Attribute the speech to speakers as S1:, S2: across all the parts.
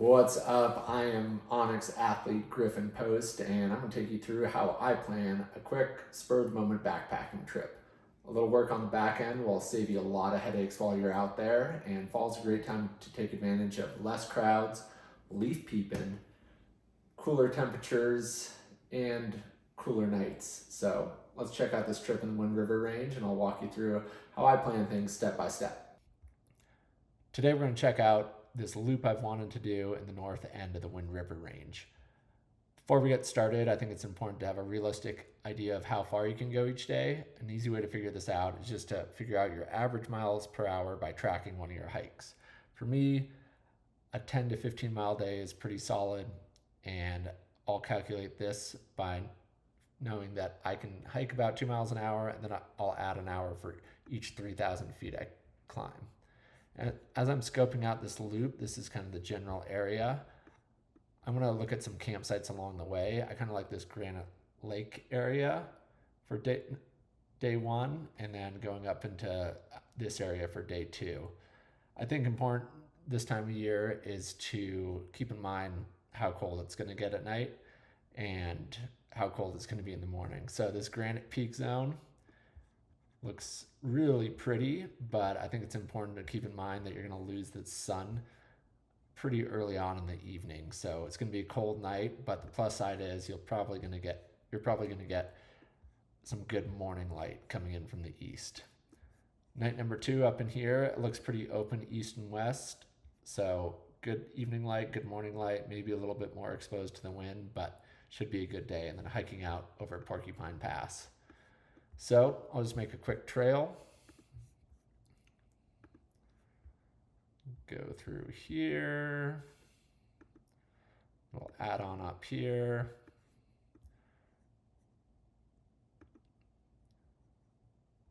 S1: What's up? I am OnX athlete Griffin Post, and I'm going to take you through how I plan a quick spur of the moment backpacking trip. A little work on the back end will save you a lot of headaches while you're out there, and fall's a great time to take advantage of less crowds, leaf peeping, cooler temperatures, and cooler nights. So let's check out this trip in the Wind River Range, and I'll walk you through how I plan things step by step. Today we're going to check out this loop I've wanted to do in the north end of the Wind River Range. Before we get started, I think it's important to have a realistic idea of how far you can go each day. An easy way to figure this out is just to figure out your average miles per hour by tracking one of your hikes. For me, a 10 to 15 mile day is pretty solid, and I'll calculate this by knowing that I can hike about 2 miles an hour, and then I'll add an hour for each 3,000 feet I climb. And as I'm scoping out this loop, this is kind of the general area. I'm going to look at some campsites along the way. I kind of like this Granite Lake area for day one, and then going up into this area for day two. I think important this time of year is to keep in mind how cold it's going to get at night and how cold it's going to be in the morning. So this Granite Peak zone looks really pretty, but I think it's important to keep in mind that you're going to lose the sun pretty early on in the evening. So it's going to be a cold night, but the plus side is you're probably going to get some good morning light coming in from the east. Night number two up in here, it looks pretty open east and west. So good evening light, good morning light, maybe a little bit more exposed to the wind, but should be a good day. And then hiking out over Porcupine Pass. So I'll just make a quick trail. Go through here. We'll add on up here.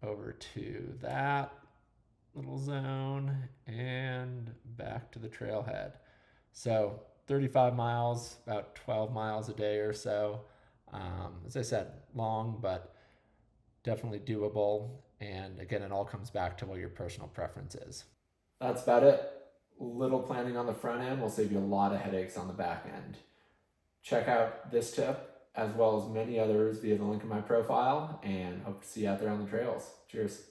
S1: Over to that little zone and back to the trailhead. So 35 miles, about 12 miles a day or so. As I said, long, but definitely doable. And again, it all comes back to what your personal preference is. That's about it. Little planning on the front end will save you a lot of headaches on the back end. Check out this tip as well as many others via the link in my profile, and hope to see you out there on the trails. Cheers.